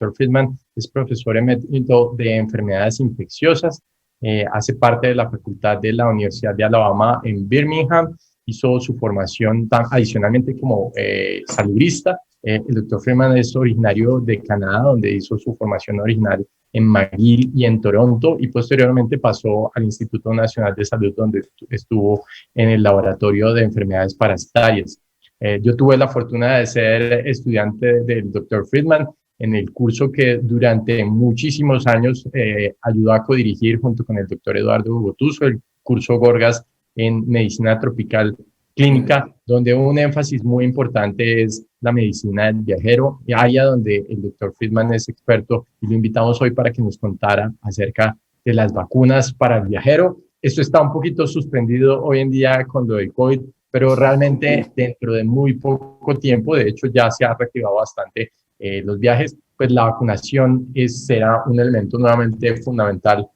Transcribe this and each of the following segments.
Dr. Friedman es profesor emérito de enfermedades infecciosas, hace parte de la facultad de la Universidad de Alabama en Birmingham, hizo su formación adicionalmente como salubrista. El Dr. Friedman es originario de Canadá, donde hizo su formación original en McGill y en Toronto, y posteriormente pasó al Instituto Nacional de Salud, donde estuvo en el laboratorio de enfermedades parasitarias. Yo tuve la fortuna de ser estudiante del Dr. Friedman en el curso que durante muchísimos años ayudó a codirigir junto con el Dr. Eduardo Gotuso, el curso Gorgas en Medicina Tropical Clínica, donde un énfasis muy importante es la medicina del viajero, área donde el Dr. Friedman es experto, y lo invitamos hoy para que nos contara acerca de las vacunas para el viajero. Esto está un poquito suspendido hoy en día con lo del COVID, pero realmente dentro de muy poco tiempo, de hecho ya se ha reactivado bastante los viajes, pues la vacunación será un elemento nuevamente fundamental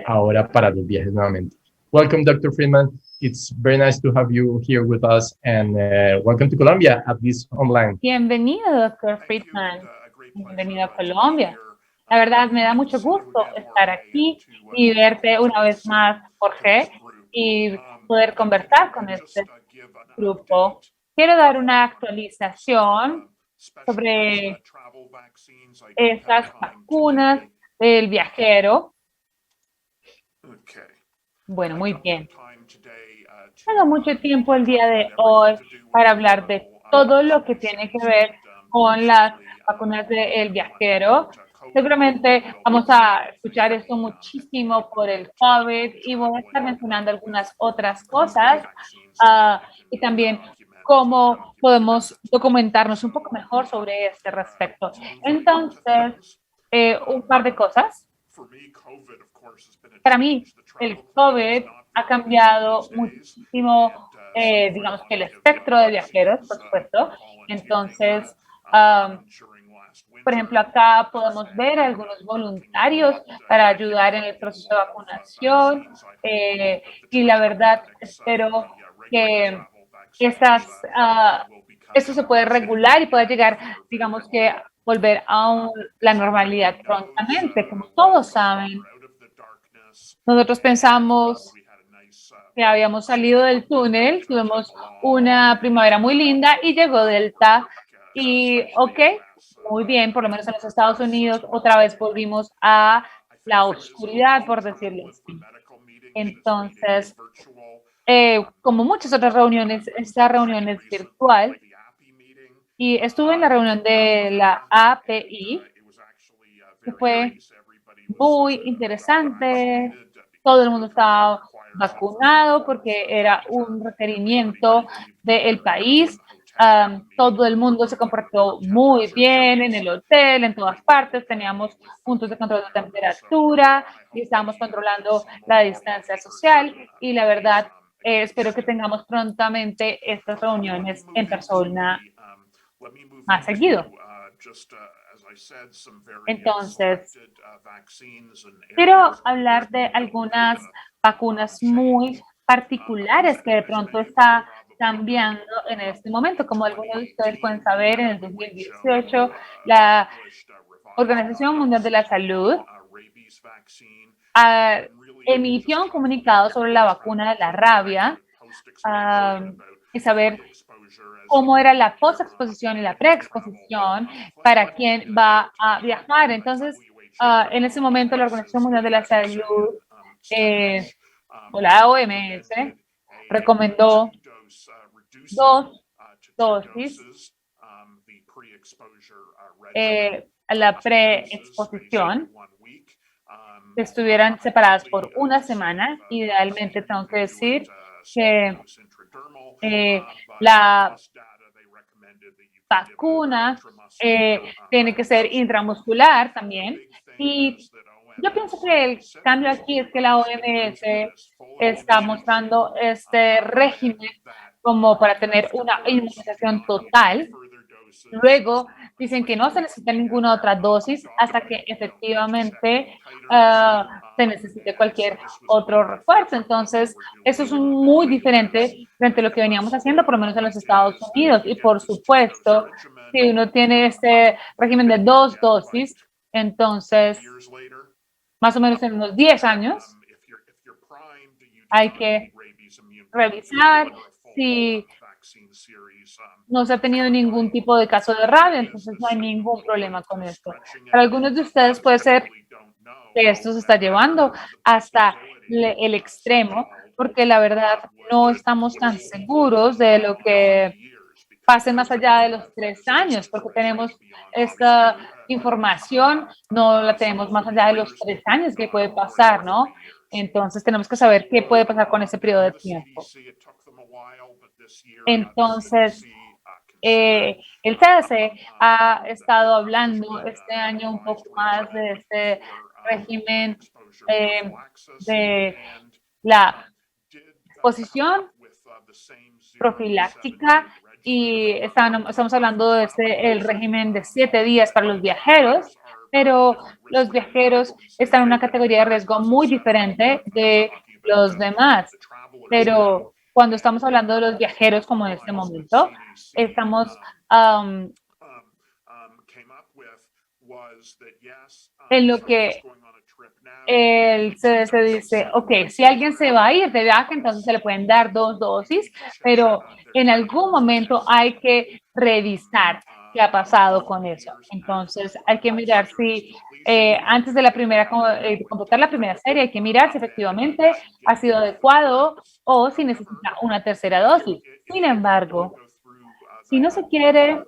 ahora para los viajes nuevamente. Welcome, Dr. Friedman. It's very nice to have you here with us, and welcome to Colombia at this online. Bienvenido, Dr. Friedman. Bienvenido a Colombia. La verdad, me da mucho gusto estar aquí y verte una vez más, Jorge, y poder conversar con este grupo. Quiero dar una actualización sobre estas vacunas del viajero. Bueno, muy bien. Tengo mucho tiempo el día de hoy para hablar de todo lo que tiene que ver con las vacunas del viajero. Seguramente vamos a escuchar esto muchísimo por el COVID y voy a estar mencionando algunas otras cosas y también cómo podemos documentarnos un poco mejor sobre este respecto. Entonces, un par de cosas. Para mí, el COVID ha cambiado muchísimo, digamos que el espectro de viajeros, por supuesto. Entonces, por ejemplo, acá podemos ver algunos voluntarios para ayudar en el proceso de vacunación y la verdad espero que esto se puede regular y pueda llegar, digamos que volver a la normalidad prontamente, como todos saben. Nosotros pensamos que habíamos salido del túnel, tuvimos una primavera muy linda y llegó Delta y ok, muy bien, por lo menos en los Estados Unidos otra vez volvimos a la oscuridad, por decirlo así. Entonces, como muchas otras reuniones, esta reunión es virtual y estuve en la reunión de la API, que fue muy interesante. Todo el mundo estaba vacunado porque era un requerimiento del país. Todo el mundo se comportó muy bien en el hotel, en todas partes. Teníamos puntos de control de temperatura y estábamos controlando la distancia social. Y la verdad, espero que tengamos prontamente estas reuniones en persona más seguido. Entonces, quiero hablar de algunas vacunas muy particulares que de pronto está cambiando en este momento. Como algunos de ustedes pueden saber, en el 2018, la Organización Mundial de la Salud emitió un comunicado sobre la vacuna de la rabia y saber cómo era la posexposición y la preexposición para quien va a viajar. Entonces, en ese momento la Organización Mundial de la Salud o la OMS recomendó 2 dosis a la preexposición que estuvieran separadas por una semana. Idealmente tengo que decir que la vacuna tiene que ser intramuscular también. Y yo pienso que el cambio aquí es que la OMS está mostrando este régimen como para tener una inmunización total. Luego dicen que no se necesita ninguna otra dosis hasta que efectivamente se necesite cualquier otro refuerzo. Entonces, eso es muy diferente frente a lo que veníamos haciendo, por lo menos en los Estados Unidos. Y por supuesto, si uno tiene este régimen de 2 dosis, entonces, más o menos en unos 10 años, hay que revisar si no se ha tenido ningún tipo de caso de rabia, entonces no hay ningún problema con esto. Para algunos de ustedes puede ser que esto se está llevando hasta el extremo, porque la verdad no estamos tan seguros de lo que pase más allá de los 3 años, porque tenemos esta información, no la tenemos más allá de los 3 años que puede pasar, ¿no? Entonces tenemos que saber qué puede pasar con ese periodo de tiempo. Entonces, el CDC ha estado hablando este año un poco más de este régimen de la exposición profiláctica y estamos hablando de el régimen de 7 días para los viajeros, pero los viajeros están en una categoría de riesgo muy diferente de los demás. Pero cuando estamos hablando de los viajeros como en este momento, estamos en lo que el CDC dice, ok, si alguien se va a ir de viaje, entonces se le pueden dar 2 dosis, pero en algún momento hay que revisar qué ha pasado con eso. Entonces hay que mirar si antes de completar la primera serie, hay que mirar si efectivamente ha sido adecuado o si necesita una tercera dosis. Sin embargo, si no se quiere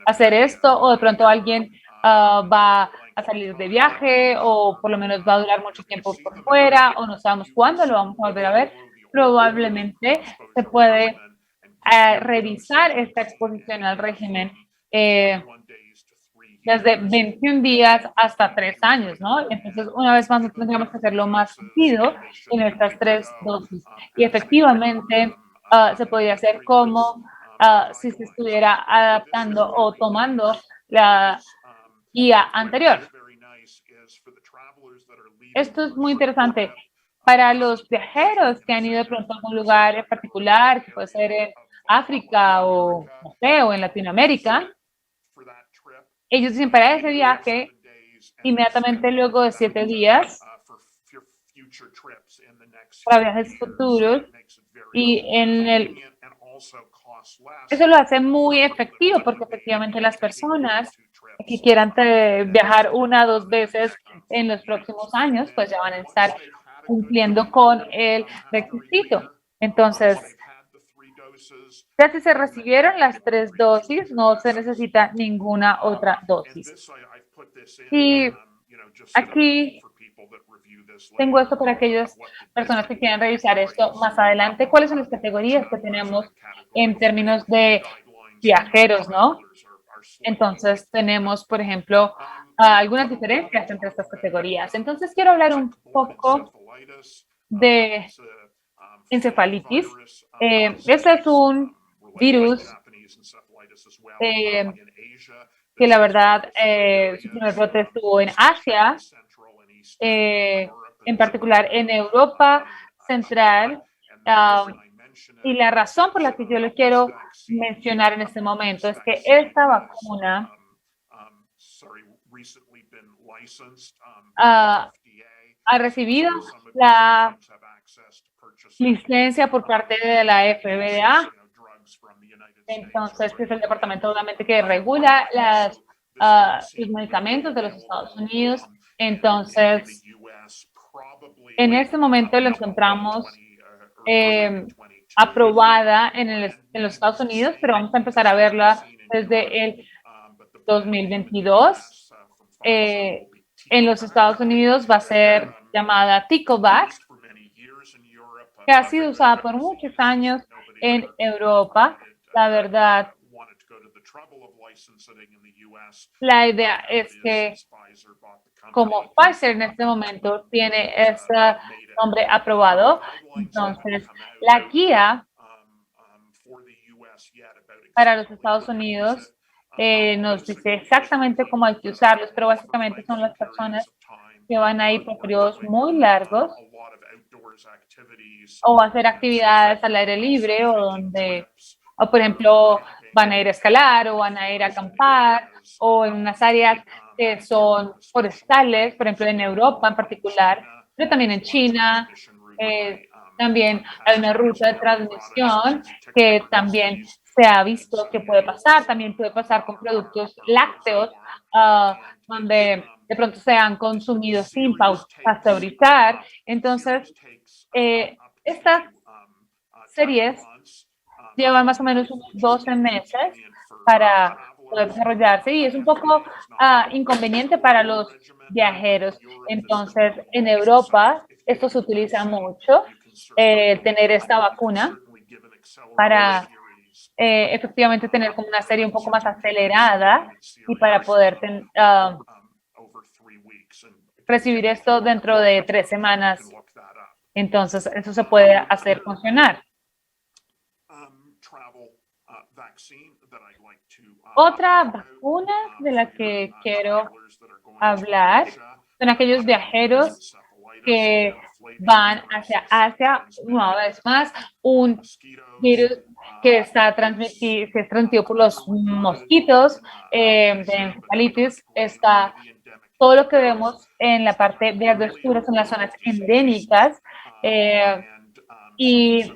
hacer esto o de pronto alguien va a salir de viaje o por lo menos va a durar mucho tiempo por fuera o no sabemos cuándo lo vamos a volver a ver, probablemente se puede revisar esta exposición al régimen desde 21 días hasta 3 años, ¿no? Entonces, una vez más, tendríamos que hacerlo más sentido en estas 3 dosis. Y efectivamente, se podría hacer como si se estuviera adaptando o tomando la guía anterior. Esto es muy interesante. Para los viajeros que han ido de pronto a algún lugar en particular, que puede ser en África o, no sé, o en Latinoamérica, ellos dicen para ese viaje, inmediatamente luego de 7 días, para viajes futuros, y eso lo hace muy efectivo porque efectivamente las personas que quieran viajar 1 o 2 veces en los próximos años, pues ya van a estar cumpliendo con el requisito. Entonces, ya si se recibieron las 3 dosis, no se necesita ninguna otra dosis. Y aquí tengo esto para aquellas personas que quieran revisar esto más adelante. ¿Cuáles son las categorías que tenemos en términos de viajeros, no? Entonces, tenemos, por ejemplo, algunas diferencias entre estas categorías. Entonces, quiero hablar un poco de encefalitis. Este es un virus que la verdad su primer brote estuvo en Asia, en particular en Europa Central. Y la razón por la que yo le quiero mencionar en este momento es que esta vacuna ha recibido la licencia por parte de la FDA. Entonces, es el departamento obviamente que regula los medicamentos de los Estados Unidos. Entonces, en este momento lo encontramos aprobada en los Estados Unidos, pero vamos a empezar a verla desde el 2022. En los Estados Unidos va a ser llamada Ticovax, que ha sido usada por muchos años en Europa. La verdad, la idea es que como Pfizer en este momento tiene ese nombre aprobado, entonces la guía para los Estados Unidos nos dice exactamente cómo hay que usarlos, pero básicamente son las personas que van a ir por periodos muy largos o hacer actividades al aire libre o donde, o por ejemplo, van a ir a escalar o van a ir a acampar o en unas áreas que son forestales, por ejemplo, en Europa en particular, pero también en China. También hay una ruta de transmisión que también se ha visto que puede pasar. También puede pasar con productos lácteos, donde de pronto sean consumidos sin pasteurizar. Entonces, estas series llevan más o menos unos 12 meses para poder desarrollarse y es un poco inconveniente para los viajeros. Entonces, en Europa esto se utiliza mucho, tener esta vacuna para efectivamente tener como una serie un poco más acelerada y para poder recibir esto dentro de 3 semanas. Entonces, eso se puede hacer funcionar. Otra vacuna de la que quiero hablar son aquellos viajeros que van hacia Asia, una vez más, un virus que está transmitido por los mosquitos de encefalitis, está todo lo que vemos en la parte verde oscura son las zonas endémicas y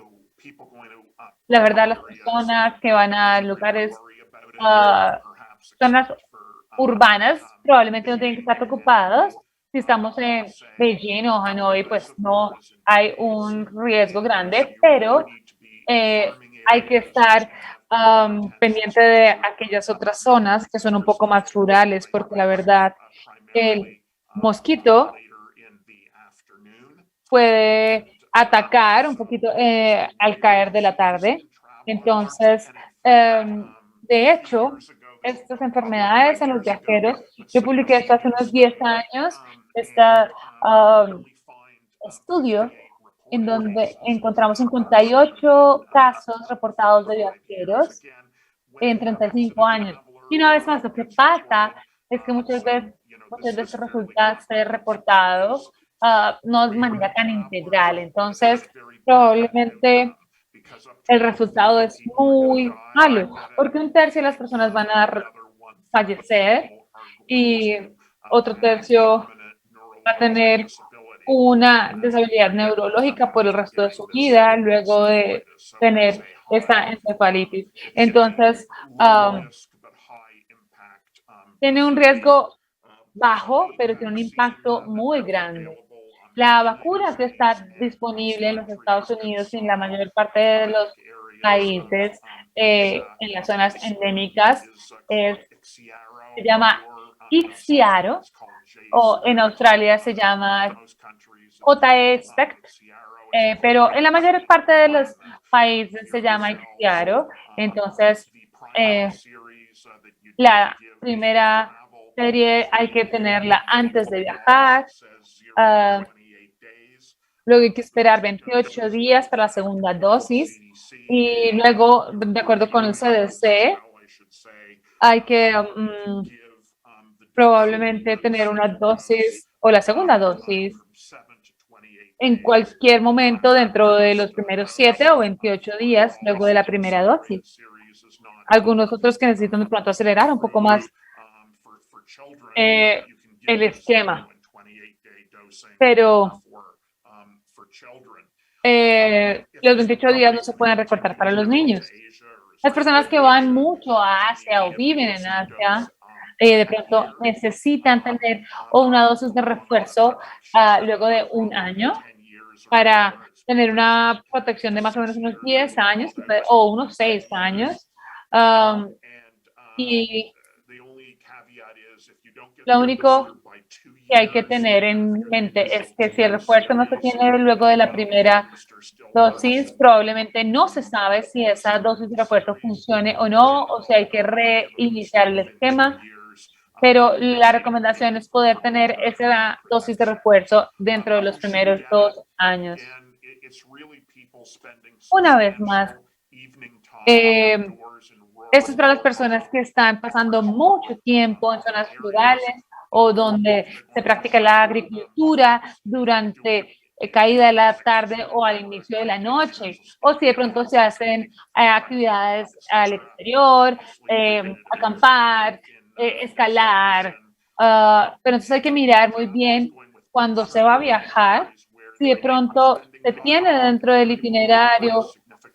la verdad las personas que van a lugares, zonas urbanas, probablemente no tienen que estar preocupados. Si estamos en Beijing o Hanoi, pues no hay un riesgo grande, pero hay que estar pendiente de aquellas otras zonas que son un poco más rurales, porque la verdad, el mosquito puede atacar un poquito al caer de la tarde. Entonces, de hecho, estas enfermedades en los viajeros, yo publiqué esto hace unos 10 años, este estudio en donde encontramos 58 casos reportados de viajeros en 35 años. Y una vez más, lo que pasa es que muchas veces resulta ser reportado no de manera tan integral. Entonces, probablemente el resultado es muy malo, porque un tercio de las personas van a fallecer y otro tercio va a tener una disabilidad neurológica por el resto de su vida luego de tener esta encefalitis. Entonces, tiene un riesgo bajo, pero tiene un impacto muy grande. La vacuna que está disponible en los Estados Unidos y en la mayor parte de los países en las zonas endémicas se llama Ixiaro o en Australia se llama JE Spect, pero en la mayor parte de los países se llama Ixiaro. Entonces, la primera serie hay que tenerla antes de viajar. Luego hay que esperar 28 días para la segunda dosis y luego, de acuerdo con el CDC, hay que probablemente tener una dosis o la segunda dosis en cualquier momento dentro de los primeros 7 o 28 días luego de la primera dosis. Algunos otros que necesitan de pronto acelerar un poco más el esquema. Pero los 28 días no se pueden recortar para los niños. Las personas que van mucho a Asia o viven en Asia, de pronto necesitan tener una dosis de refuerzo luego de un año para tener una protección de más o menos unos 10 años o unos 6 años. Y lo único que hay que tener en mente es que si el refuerzo no se tiene luego de la primera dosis, probablemente no se sabe si esa dosis de refuerzo funcione o no, o si hay que reiniciar el esquema, pero la recomendación es poder tener esa dosis de refuerzo dentro de los primeros 2 años. Una vez más, Esto es para las personas que están pasando mucho tiempo en zonas rurales o donde se practica la agricultura durante caída de la tarde o al inicio de la noche, o si de pronto se hacen actividades al exterior, acampar, escalar, pero entonces hay que mirar muy bien cuando se va a viajar, si de pronto se tiene dentro del itinerario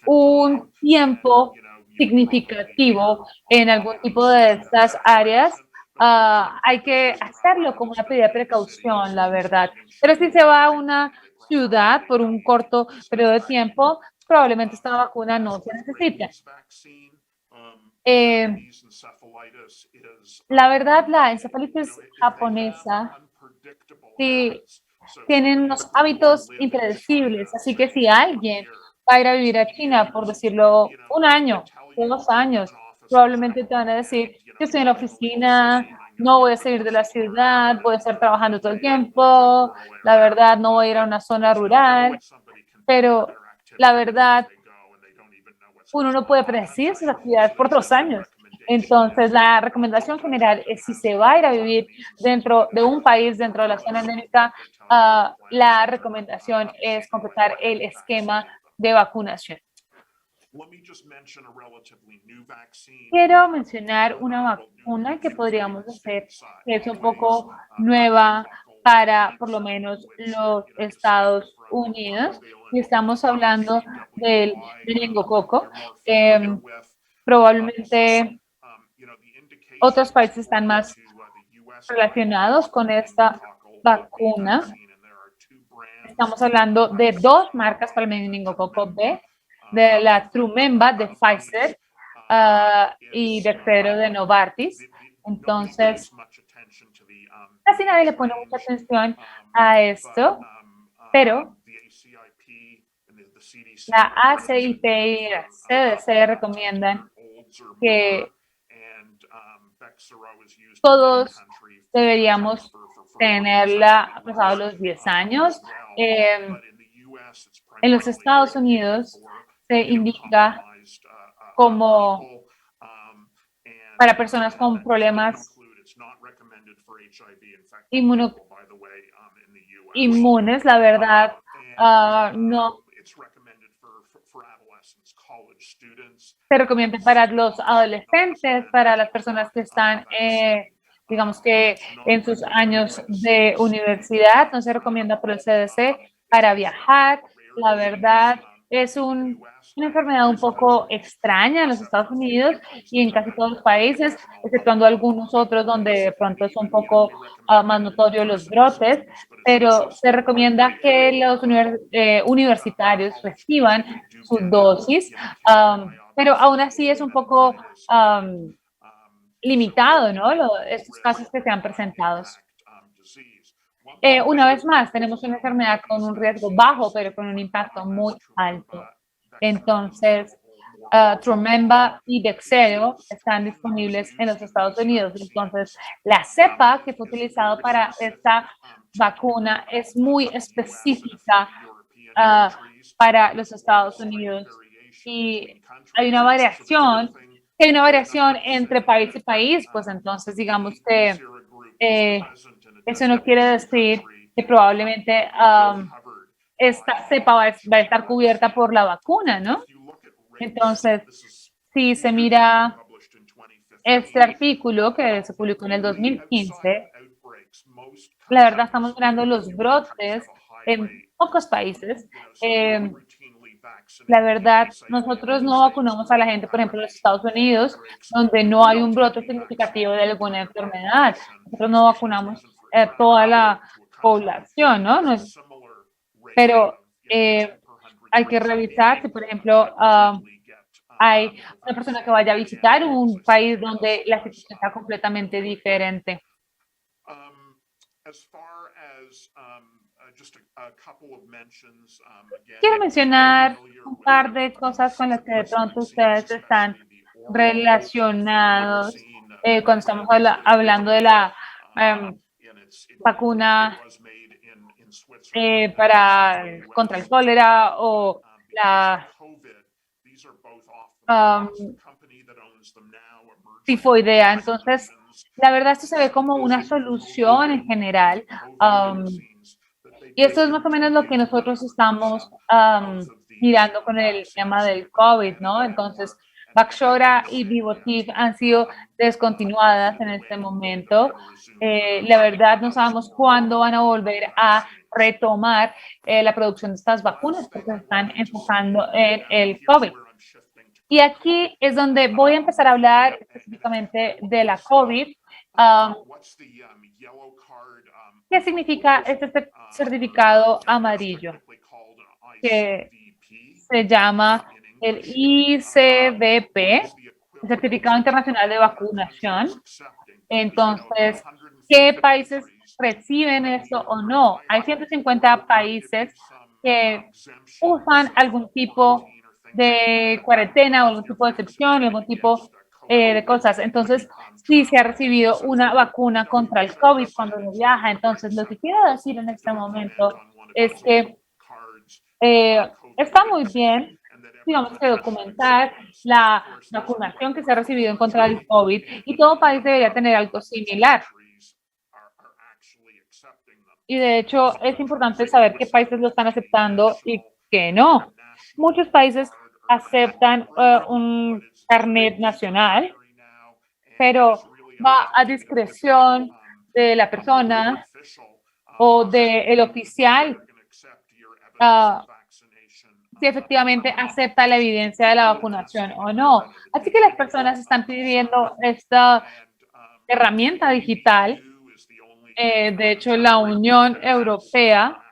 un tiempo significativo en algún tipo de estas áreas, hay que hacerlo como una pedida de precaución, la verdad. Pero si se va a una ciudad por un corto periodo de tiempo, probablemente esta vacuna no se necesite. Eh, la verdad, la encefalitis japonesa sí tienen unos hábitos impredecibles, así que si alguien va a ir a vivir a China, por decirlo, un año o 2 años, probablemente te van a decir, yo estoy en la oficina, no voy a salir de la ciudad, voy a estar trabajando todo el tiempo, la verdad no voy a ir a una zona rural, pero la verdad uno no puede predecir sus actividades por 2 años. Entonces, la recomendación general es si se va a ir a vivir dentro de un país, dentro de la zona endémica, la recomendación es completar el esquema de vacunación. Quiero mencionar una vacuna que podríamos hacer, que es un poco nueva para por lo menos los Estados Unidos, y estamos hablando del meningococo. Probablemente otros países están más relacionados con esta vacuna. Estamos hablando de dos marcas para el meningococo B, de la Trumemba de Pfizer y Bexero de Novartis. Entonces, casi nadie le pone mucha atención a esto, pero la ACIP y la CDC recomiendan que todos deberíamos tenerla pasados los 10 años. En los Estados Unidos se indica como para personas con problemas inmunes, la verdad, no se recomienda para los adolescentes, para las personas que están, digamos que en sus años de universidad, no se recomienda por el CDC para viajar. La verdad, es una enfermedad un poco extraña en los Estados Unidos y en casi todos los países, exceptuando algunos otros donde de pronto es un poco más notorio los brotes, pero se recomienda que los universitarios reciban su dosis, pero aún así es un poco limitado, ¿no? Estos casos que se han presentado. Una vez más, tenemos una enfermedad con un riesgo bajo, pero con un impacto muy alto. Entonces, Trumemba y Bexero están disponibles en los Estados Unidos. Entonces, la cepa que fue utilizada para esta vacuna es muy específica para los Estados Unidos y hay una variación entre país y país, pues entonces digamos que eso no quiere decir que probablemente esta cepa va a estar cubierta por la vacuna, ¿no? Entonces, si se mira este artículo que se publicó en el 2015, la verdad estamos mirando los brotes en pocos países. La verdad, nosotros no vacunamos a la gente, por ejemplo, en los Estados Unidos, donde no hay un brote significativo de alguna enfermedad. Nosotros no vacunamos toda la población, ¿no? Pero hay que revisar si, por ejemplo, hay una persona que vaya a visitar un país donde la situación está completamente diferente. Quiero mencionar un par de cosas con las que de pronto ustedes están relacionados cuando estamos hablando de la vacuna contra el cólera o la tifoidea. Entonces, la verdad, esto se ve como una solución en general. Y esto es más o menos lo que nosotros estamos mirando con el tema del COVID, ¿no? Entonces, Bactrim y Vivotif han sido descontinuadas en este momento. La verdad, no sabemos cuándo van a volver a retomar la producción de estas vacunas porque se están enfocando en el COVID. Y aquí es donde voy a empezar a hablar específicamente de la COVID. ¿Qué significa este certificado amarillo? Que se llama el ICVP, el Certificado Internacional de Vacunación. Entonces, ¿qué países reciben esto o no? Hay 150 países que usan algún tipo de cuarentena o algún tipo de excepción, algún tipo de cosas. Entonces, sí se ha recibido una vacuna contra el COVID cuando uno viaja. Entonces, lo que quiero decir en este momento es que está muy bien, digamos que documentar la vacunación que se ha recibido en contra del COVID y todo país debería tener algo similar. Y de hecho es importante saber qué países lo están aceptando y qué no. Muchos países aceptan un carnet nacional, pero va a discreción de la persona o del oficial si efectivamente acepta la evidencia de la vacunación o no. Así que las personas están pidiendo esta herramienta digital. De hecho, la Unión Europea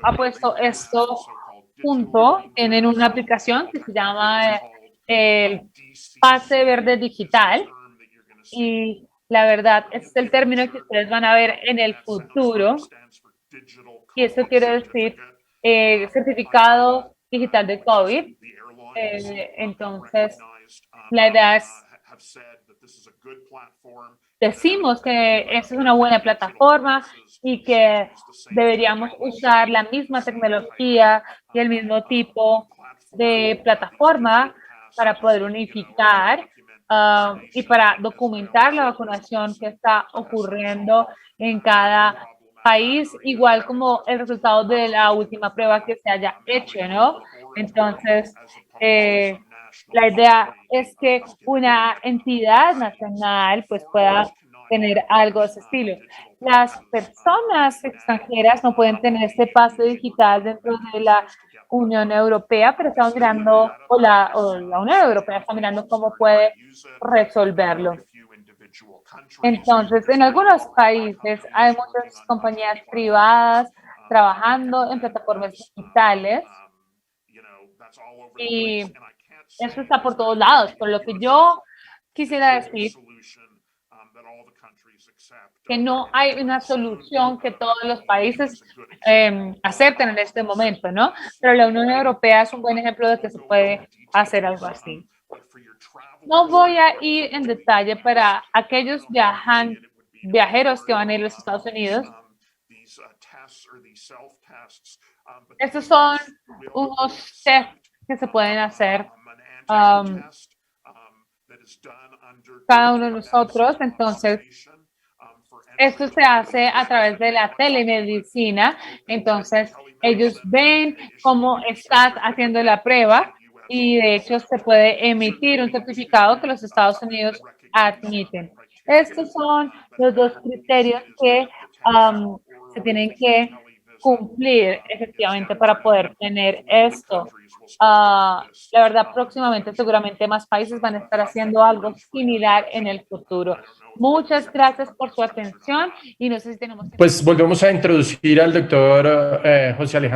ha puesto esto junto. Tienen una aplicación que se llama el Pase Verde Digital. Y la verdad, este es el término que ustedes van a ver en el futuro. Y esto quiere decir certificado digital de COVID. Entonces, la idea es, decimos que esta es una buena plataforma y que deberíamos usar la misma tecnología y el mismo tipo de plataforma para poder unificar y para documentar la vacunación que está ocurriendo en cada país, igual como el resultado de la última prueba que se haya hecho, ¿no? Entonces, la idea es que una entidad nacional pues pueda tener algo de ese estilo. Las personas extranjeras no pueden tener este pase digital dentro de la Unión Europea, pero estamos mirando, o la Unión Europea está mirando cómo puede resolverlo. Entonces, en algunos países hay muchas compañías privadas trabajando en plataformas digitales y eso está por todos lados. Por lo que yo quisiera decir que no hay una solución que todos los países acepten en este momento, ¿no? Pero la Unión Europea es un buen ejemplo de que se puede hacer algo así. No voy a ir en detalle para aquellos viajeros que van a ir a los Estados Unidos. Estos son unos tests que se pueden hacer cada uno de nosotros. Entonces, esto se hace a través de la telemedicina. Entonces, ellos ven cómo estás haciendo la prueba y de hecho se puede emitir un certificado que los Estados Unidos admiten. Estos son los dos criterios que se tienen que cumplir efectivamente para poder tener esto. La verdad, próximamente seguramente más países van a estar haciendo algo similar en el futuro. Muchas gracias por su atención y no sé si tenemos... Pues volvemos a introducir al doctor José Alejandro.